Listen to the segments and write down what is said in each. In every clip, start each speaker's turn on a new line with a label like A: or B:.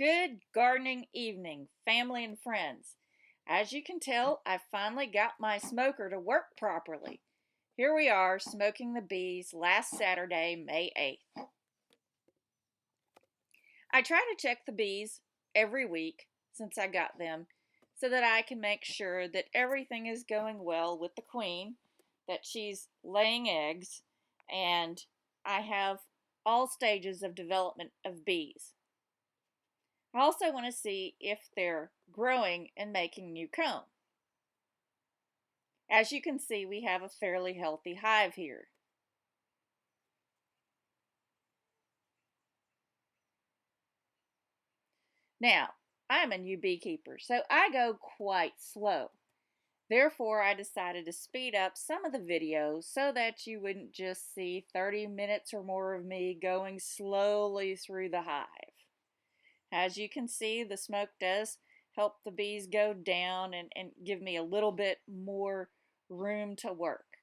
A: Good gardening evening, family and friends. As you can tell, I finally got my smoker to work properly. Here we are smoking the bees last Saturday, May 8th. I try to check the bees every week since I got them so that I can make sure that everything is going well with the queen, that she's laying eggs, and I have all stages of development of bees. I also want to see if they're growing and making new comb. As you can see, we have a fairly healthy hive here. Now, I'm a new beekeeper, so I go quite slow. Therefore, I decided to speed up some of the videos so that you wouldn't just see 30 minutes or more of me going slowly through the hive. As you can see, the smoke does help the bees go down and give me a little bit more room to work.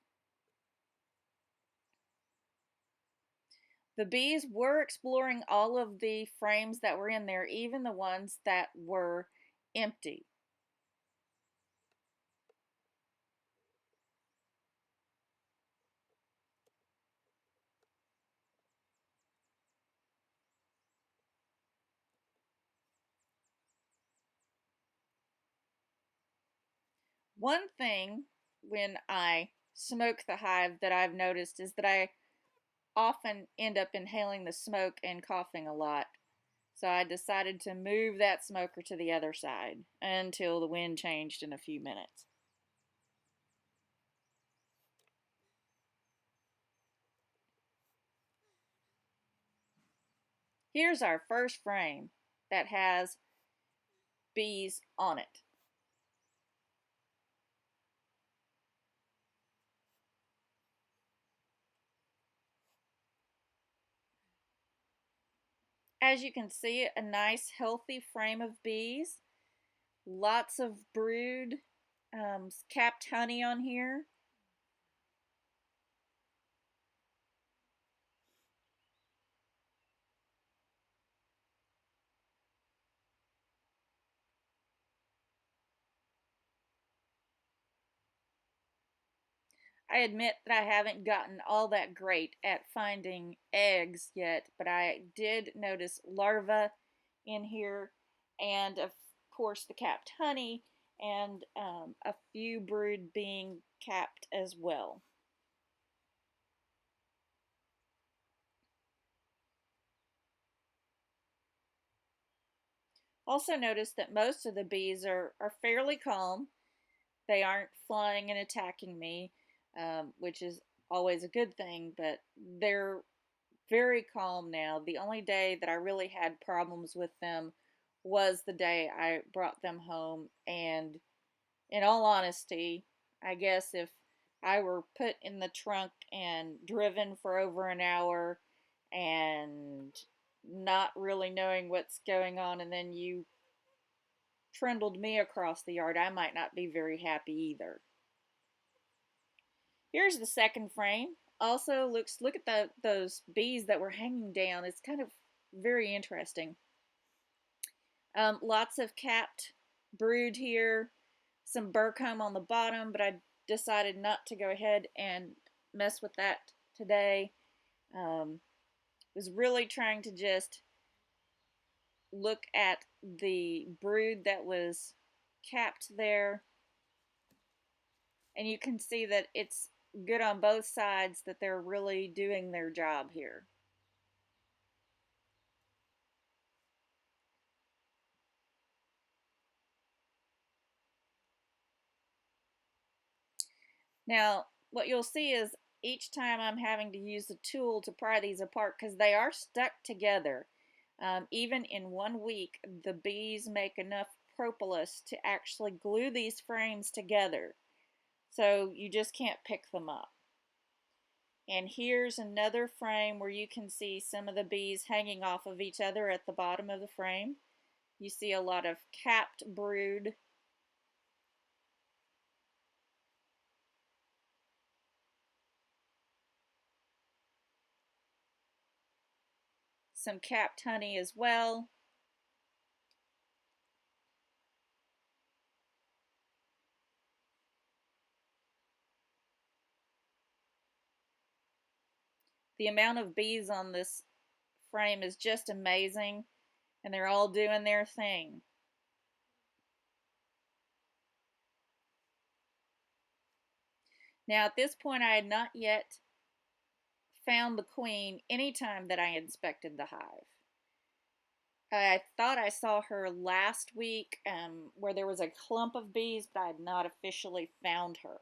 A: The bees were exploring all of the frames that were in there, even the ones that were empty. One thing when I smoke the hive that I've noticed is that I often end up inhaling the smoke and coughing a lot. So I decided to move that smoker to the other side until the wind changed in a few minutes. Here's our first frame that has bees on it. As you can see, a nice healthy frame of bees. Lots of brood, capped honey on here. I admit that I haven't gotten all that great at finding eggs yet, but I did notice larvae in here, and of course the capped honey, and a few brood being capped as well. Also notice that most of the bees are fairly calm. They aren't flying and attacking me, which is always a good thing, but they're very calm now. The only day that I really had problems with them was the day I brought them home. And in all honesty, I guess if I were put in the trunk and driven for over an hour and not really knowing what's going on, and then you trundled me across the yard, I might not be very happy either. Here's the second frame. Also, look at those bees that were hanging down. It's kind of very interesting. Lots of capped brood here, some burr comb on the bottom, but I decided not to go ahead and mess with that today. Was really trying to just look at the brood that was capped there, and you can see that it's good on both sides, that they're really doing their job here. Now, what you'll see is each time I'm having to use the tool to pry these apart because they are stuck together. Even in 1 week, the bees make enough propolis to actually glue these frames together. So you just can't pick them up. And here's another frame where you can see some of the bees hanging off of each other at the bottom of the frame. You see a lot of capped brood. Some capped honey as well. The amount of bees on this frame is just amazing, and they're all doing their thing. Now, at this point, I had not yet found the queen anytime that I inspected the hive. I thought I saw her last week where there was a clump of bees, but I had not officially found her.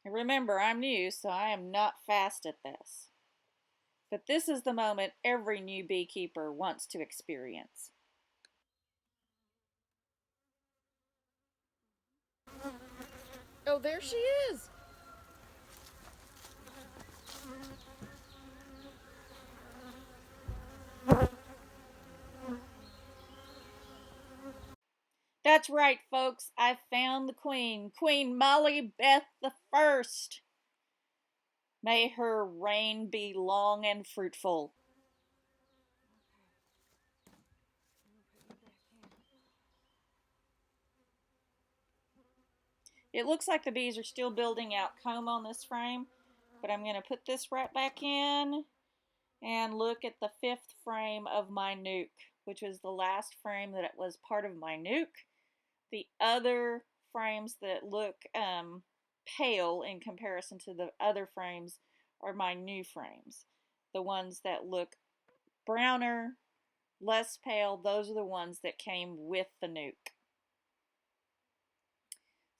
A: And remember, I'm new, so I am not fast at this. But this is the moment every new beekeeper wants to experience. Oh, there she is. That's right, folks. I found the queen, Queen Molly Beth the First. May her reign be long and fruitful. It looks like the bees are still building out comb on this frame, but I'm going to put this right back in and look at the fifth frame of my nuke, which was the last frame that was part of my nuke. The other frames that look pale in comparison to the other frames are my new frames. The ones that look browner, less pale, those are the ones that came with the nuke.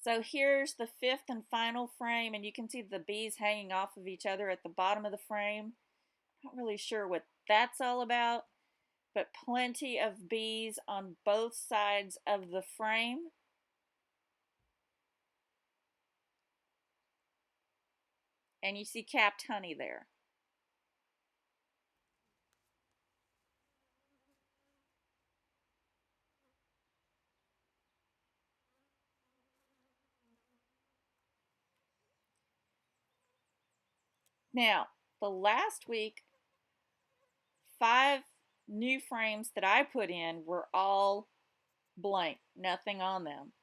A: So here's the fifth and final frame, and you can see the bees hanging off of each other at the bottom of the frame. Not really sure what that's all about, but plenty of bees on both sides of the frame. And you see capped honey there. Now, the last week, 5 new frames that I put in were all blank, nothing on them.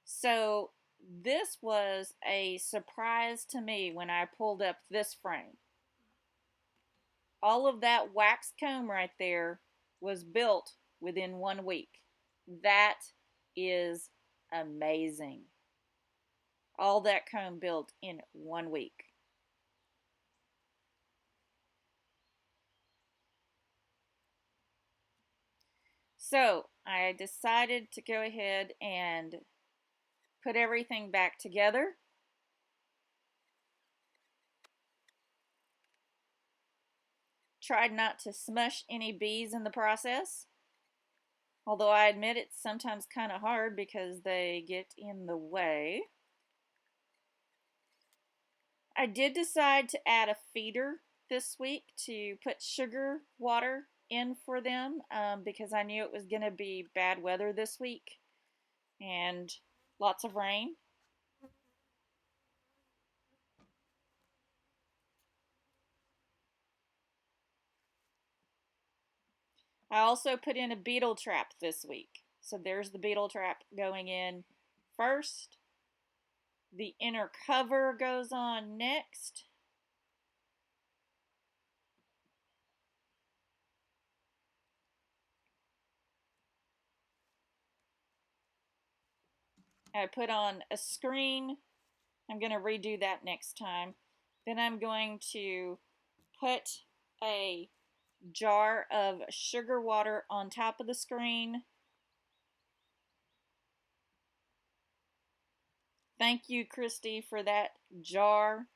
A: So this was a surprise to me when I pulled up this frame. All of that wax comb right there was built within 1 week. That is amazing. All that comb built in 1 week. So I decided to go ahead and put everything back together. Tried not to smush any bees in the process. Although I admit it's sometimes kind of hard because they get in the way. I did decide to add a feeder this week to put sugar water in for them because I knew it was going to be bad weather this week and lots of rain. I also put in a beetle trap this week. So there's the beetle trap going in first. The inner cover goes on next. I put on a screen. I'm going to redo that next time. Then I'm going to put a jar of sugar water on top of the screen. Thank you, Christy, for that jar.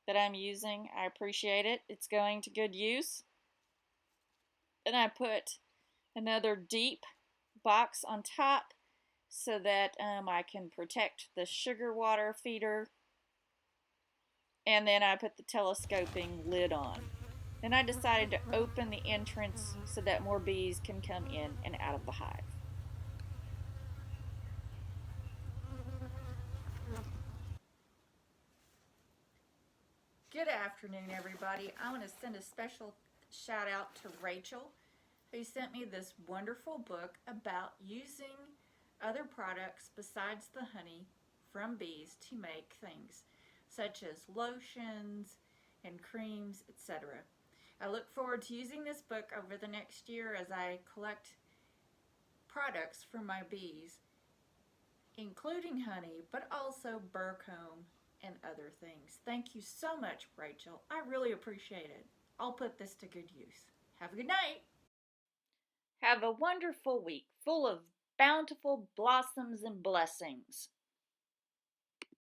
A: that I'm using. I appreciate it. It's going to good use. Then I put another deep box on top so that I can protect the sugar water feeder. And then I put the telescoping lid on. Then I decided to open the entrance so that more bees can come in and out of the hive. Good afternoon, everybody. I want to send a special shout out to Rachel, who sent me this wonderful book about using other products besides the honey from bees to make things such as lotions and creams, etc. I look forward to using this book over the next year as I collect products from my bees, including honey, but also bur comb and other things. Thank you so much, Rachel. I really appreciate it. I'll put this to good use. Have a good night. Have a wonderful week full of bountiful blossoms and blessings.